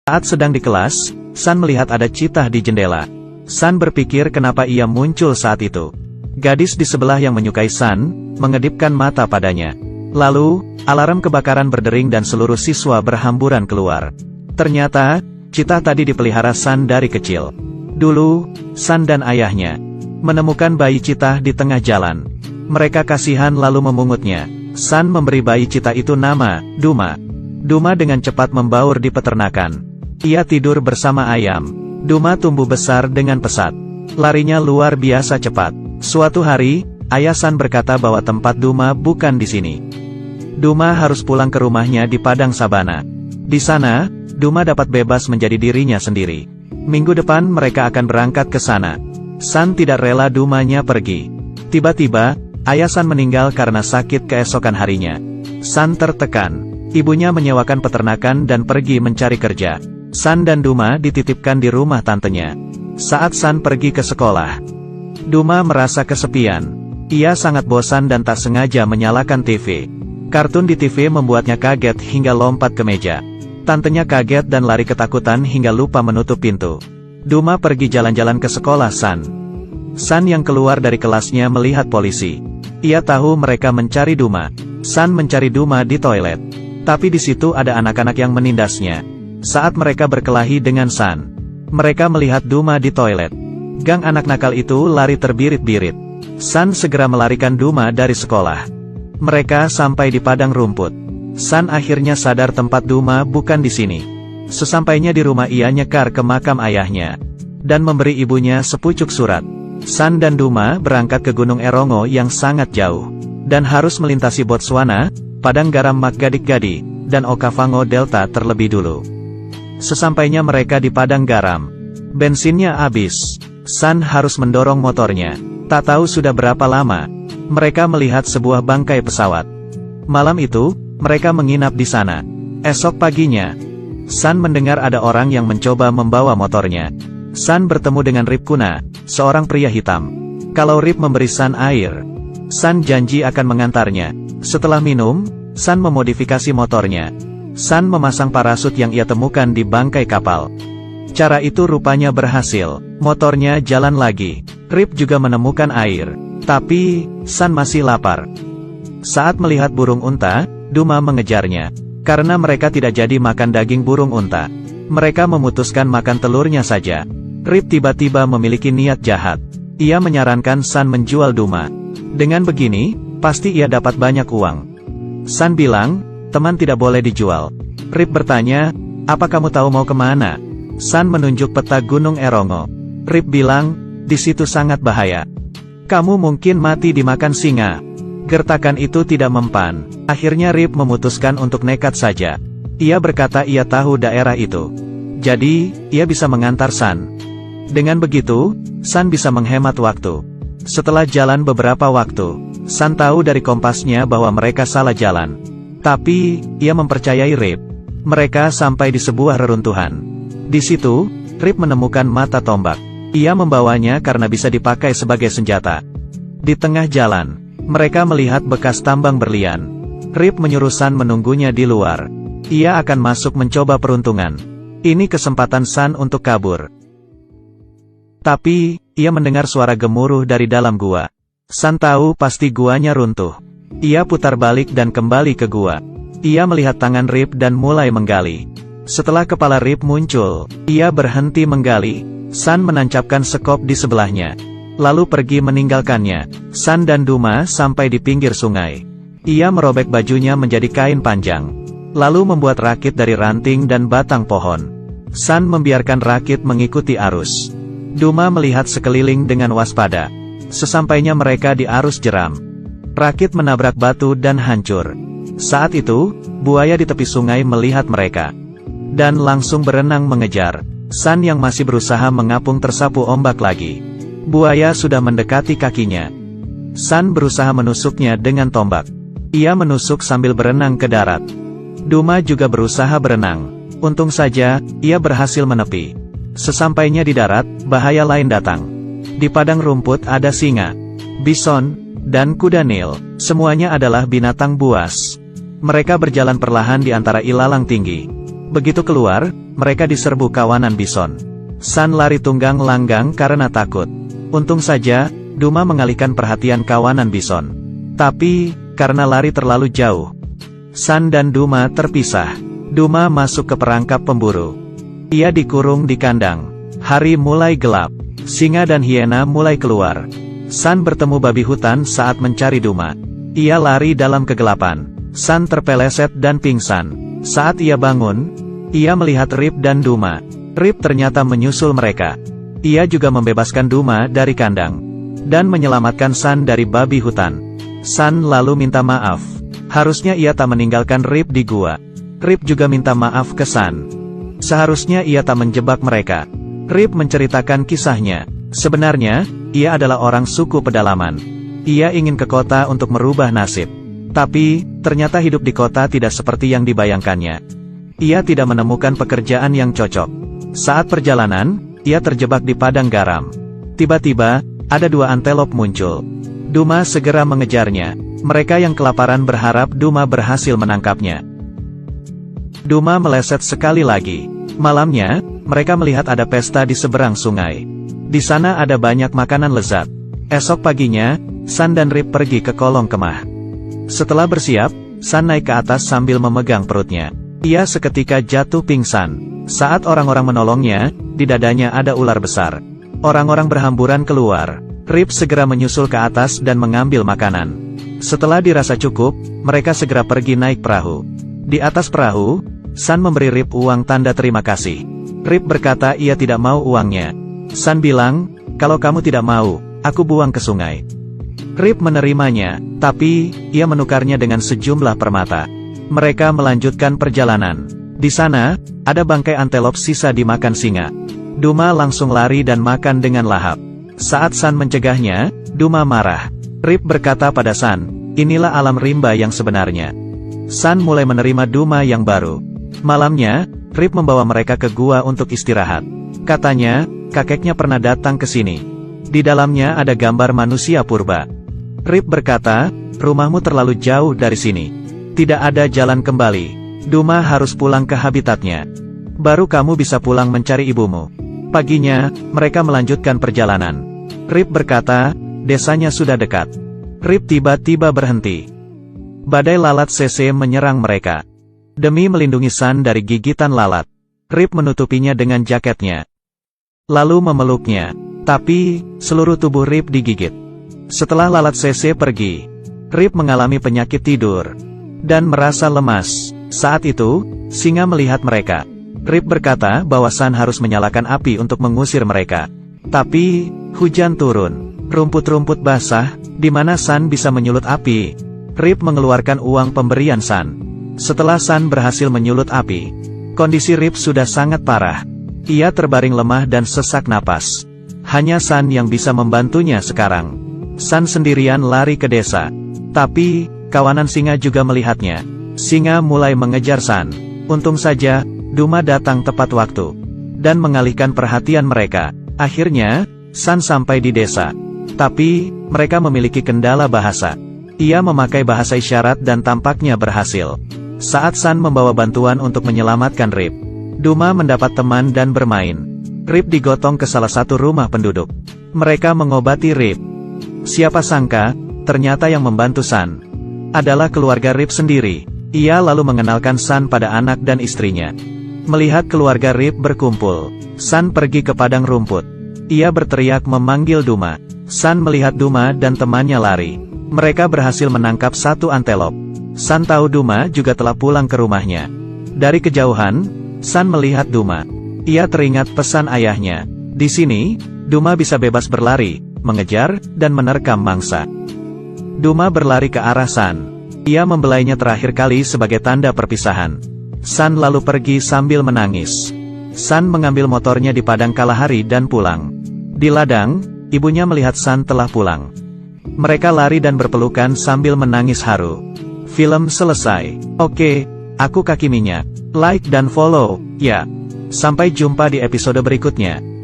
Saat sedang di kelas, San melihat ada citah di jendela. San berpikir kenapa ia muncul saat itu. Gadis di sebelah yang menyukai San, mengedipkan mata padanya. Lalu, alarm kebakaran berdering dan seluruh siswa berhamburan keluar. Ternyata, citah tadi dipelihara San dari kecil. Dulu, San dan ayahnya menemukan bayi citah di tengah jalan. Mereka kasihan lalu memungutnya. San memberi bayi citah itu nama, Duma. Duma dengan cepat membaur di peternakan. Ia tidur bersama ayam. Duma tumbuh besar dengan pesat. Larinya luar biasa cepat. Suatu hari, ayah San berkata bahwa tempat Duma bukan di sini. Duma harus pulang ke rumahnya di padang sabana. Di sana, Duma dapat bebas menjadi dirinya sendiri. Minggu depan mereka akan berangkat ke sana. San tidak rela Dumanya pergi. Tiba-tiba, ayah San meninggal karena sakit keesokan harinya. San tertekan. Ibunya menyewakan peternakan dan pergi mencari kerja. San dan Duma dititipkan di rumah tantenya. Saat San pergi ke sekolah, Duma merasa kesepian. Ia sangat bosan dan tak sengaja menyalakan TV. Kartun di TV membuatnya kaget hingga lompat ke meja. Tantenya kaget dan lari ketakutan hingga lupa menutup pintu. Duma pergi jalan-jalan ke sekolah San. San yang keluar dari kelasnya melihat polisi. Ia tahu mereka mencari Duma. San mencari Duma di toilet. Tapi di situ ada anak-anak yang menindasnya. Saat mereka berkelahi dengan San, mereka melihat Duma di toilet. Gang anak nakal itu lari terbirit-birit. San segera melarikan Duma dari sekolah. Mereka sampai di padang rumput. San akhirnya sadar tempat Duma bukan di sini. Sesampainya di rumah ia nyekar ke makam ayahnya dan memberi ibunya sepucuk surat. San dan Duma berangkat ke Gunung Erongo yang sangat jauh dan harus melintasi Botswana, padang garam Maggadik-Gadi, dan Okavango Delta terlebih dulu. Sesampainya mereka di padang garam, bensinnya habis. San harus mendorong motornya. Tak tahu sudah berapa lama, mereka melihat sebuah bangkai pesawat. Malam itu, mereka menginap di sana. Esok paginya, San mendengar ada orang yang mencoba membawa motornya. San bertemu dengan Rip Kuna, seorang pria hitam. Kalau Rip memberi San air, San janji akan mengantarnya. Setelah minum, San memodifikasi motornya. San memasang parasut yang ia temukan di bangkai kapal. Cara itu rupanya berhasil. Motornya jalan lagi. Rip juga menemukan air. Tapi, San masih lapar. Saat melihat burung unta, Duma mengejarnya. Karena mereka tidak jadi makan daging burung unta, mereka memutuskan makan telurnya saja. Rip tiba-tiba memiliki niat jahat. Ia menyarankan San menjual Duma. Dengan begini, pasti ia dapat banyak uang. San bilang, teman tidak boleh dijual. Rip bertanya, apa kamu tahu mau kemana? San menunjuk peta Gunung Erongo. Rip bilang, di situ sangat bahaya. Kamu mungkin mati dimakan singa. Gertakan itu tidak mempan. Akhirnya Rip memutuskan untuk nekat saja. Ia berkata ia tahu daerah itu. Jadi, ia bisa mengantar San. Dengan begitu, San bisa menghemat waktu. Setelah jalan beberapa waktu, San tahu dari kompasnya bahwa mereka salah jalan. Tapi, ia mempercayai Rip. Mereka sampai di sebuah reruntuhan. Di situ, Rip menemukan mata tombak. Ia membawanya karena bisa dipakai sebagai senjata. Di tengah jalan, mereka melihat bekas tambang berlian. Rip menyuruh San menunggunya di luar. Ia akan masuk mencoba peruntungan. Ini kesempatan San untuk kabur. Tapi, ia mendengar suara gemuruh dari dalam gua. San tahu pasti guanya runtuh. Ia putar balik dan kembali ke gua. Ia melihat tangan Rip dan mulai menggali. Setelah kepala Rip muncul, ia berhenti menggali. San menancapkan sekop di sebelahnya, lalu pergi meninggalkannya. San dan Duma sampai di pinggir sungai. Ia merobek bajunya menjadi kain panjang, lalu membuat rakit dari ranting dan batang pohon. San membiarkan rakit mengikuti arus. Duma melihat sekeliling dengan waspada. Sesampainya mereka di arus jeram, rakit menabrak batu dan hancur. Saat itu, buaya di tepi sungai melihat mereka dan langsung berenang mengejar. San yang masih berusaha mengapung tersapu ombak lagi. Buaya sudah mendekati kakinya. San berusaha menusuknya dengan tombak. Ia menusuk sambil berenang ke darat. Duma juga berusaha berenang. Untung saja, ia berhasil menepi. Sesampainya di darat, bahaya lain datang. Di padang rumput ada singa, bison, dan kuda Nil. Semuanya adalah binatang buas. Mereka berjalan perlahan di antara ilalang tinggi. Begitu keluar, mereka diserbu kawanan bison. San lari tunggang langgang karena takut. Untung saja, Duma mengalihkan perhatian kawanan bison. Tapi, karena lari terlalu jauh, San dan Duma terpisah. Duma masuk ke perangkap pemburu. Ia dikurung di kandang. Hari mulai gelap. Singa dan hiena mulai keluar. San bertemu babi hutan saat mencari Duma. Ia lari dalam kegelapan. San terpeleset dan pingsan. Saat ia bangun, ia melihat Rip dan Duma. Rip ternyata menyusul mereka. Ia juga membebaskan Duma dari kandang dan menyelamatkan San dari babi hutan. San lalu minta maaf. Harusnya ia tak meninggalkan Rip di gua. Rip juga minta maaf ke San. Seharusnya ia tak menjebak mereka. Rip menceritakan kisahnya. Sebenarnya, ia adalah orang suku pedalaman. Ia ingin ke kota untuk merubah nasib. Tapi, ternyata hidup di kota tidak seperti yang dibayangkannya. Ia tidak menemukan pekerjaan yang cocok. Saat perjalanan, ia terjebak di padang garam. Tiba-tiba, ada 2 antelop muncul. Duma segera mengejarnya. Mereka yang kelaparan berharap Duma berhasil menangkapnya. Duma meleset sekali lagi. Malamnya, mereka melihat ada pesta di seberang sungai. Di sana ada banyak makanan lezat. Esok paginya, San dan Rip pergi ke kolong kemah. Setelah bersiap, San naik ke atas sambil memegang perutnya. Ia seketika jatuh pingsan. Saat orang-orang menolongnya, di dadanya ada ular besar. Orang-orang berhamburan keluar. Rip segera menyusul ke atas dan mengambil makanan. Setelah dirasa cukup, mereka segera pergi naik perahu. Di atas perahu, San memberi Rip uang tanda terima kasih. Rip berkata ia tidak mau uangnya. San bilang, kalau kamu tidak mau, aku buang ke sungai. Rip menerimanya, tapi, ia menukarnya dengan sejumlah permata. Mereka melanjutkan perjalanan. Di sana, ada bangkai antelop sisa dimakan singa. Duma langsung lari dan makan dengan lahap. Saat San mencegahnya, Duma marah. Rip berkata pada San, inilah alam rimba yang sebenarnya. San mulai menerima Duma yang baru. Malamnya, Rip membawa mereka ke gua untuk istirahat. Katanya, kakeknya pernah datang ke sini. Di dalamnya ada gambar manusia purba. Rip berkata, rumahmu terlalu jauh dari sini. Tidak ada jalan kembali. Duma harus pulang ke habitatnya. Baru kamu bisa pulang mencari ibumu. Paginya, mereka melanjutkan perjalanan. Rip berkata, desanya sudah dekat. Rip tiba-tiba berhenti. Badai lalat CC menyerang mereka. Demi melindungi San dari gigitan lalat, Rip menutupinya dengan jaketnya. Lalu memeluknya. Tapi, seluruh tubuh Rip digigit. Setelah lalat CC pergi, Rip mengalami penyakit tidur dan merasa lemas. Saat itu, singa melihat mereka. Rip berkata bahwa San harus menyalakan api untuk mengusir mereka. Tapi, hujan turun. Rumput-rumput basah, di mana San bisa menyulut api. Rip mengeluarkan uang pemberian San. Setelah San berhasil menyulut api, kondisi Rip sudah sangat parah. Ia terbaring lemah dan sesak napas. Hanya San yang bisa membantunya sekarang. San sendirian lari ke desa. Tapi, kawanan singa juga melihatnya. Singa mulai mengejar San. Untung saja, Duma datang tepat waktu dan mengalihkan perhatian mereka. Akhirnya, San sampai di desa. Tapi, mereka memiliki kendala bahasa. Ia memakai bahasa isyarat dan tampaknya berhasil. Saat San membawa bantuan untuk menyelamatkan Rip, Duma mendapat teman dan bermain. Rip digotong ke salah satu rumah penduduk. Mereka mengobati Rip. Siapa sangka, ternyata yang membantu San adalah keluarga Rip sendiri. Ia lalu mengenalkan San pada anak dan istrinya. Melihat keluarga Rip berkumpul, San pergi ke padang rumput. Ia berteriak memanggil Duma. San melihat Duma dan temannya lari. Mereka berhasil menangkap satu antelop. San tahu Duma juga telah pulang ke rumahnya. Dari kejauhan, San melihat Duma. Ia teringat pesan ayahnya. Di sini, Duma bisa bebas berlari, mengejar, dan menerkam mangsa. Duma berlari ke arah San. Ia membelainya terakhir kali sebagai tanda perpisahan. San lalu pergi sambil menangis. San mengambil motornya di padang Kalahari dan pulang. Di ladang, ibunya melihat San telah pulang. Mereka lari dan berpelukan sambil menangis haru. Film selesai. Oke, aku Kaki Minyak. Like dan follow, ya. Sampai jumpa di episode berikutnya.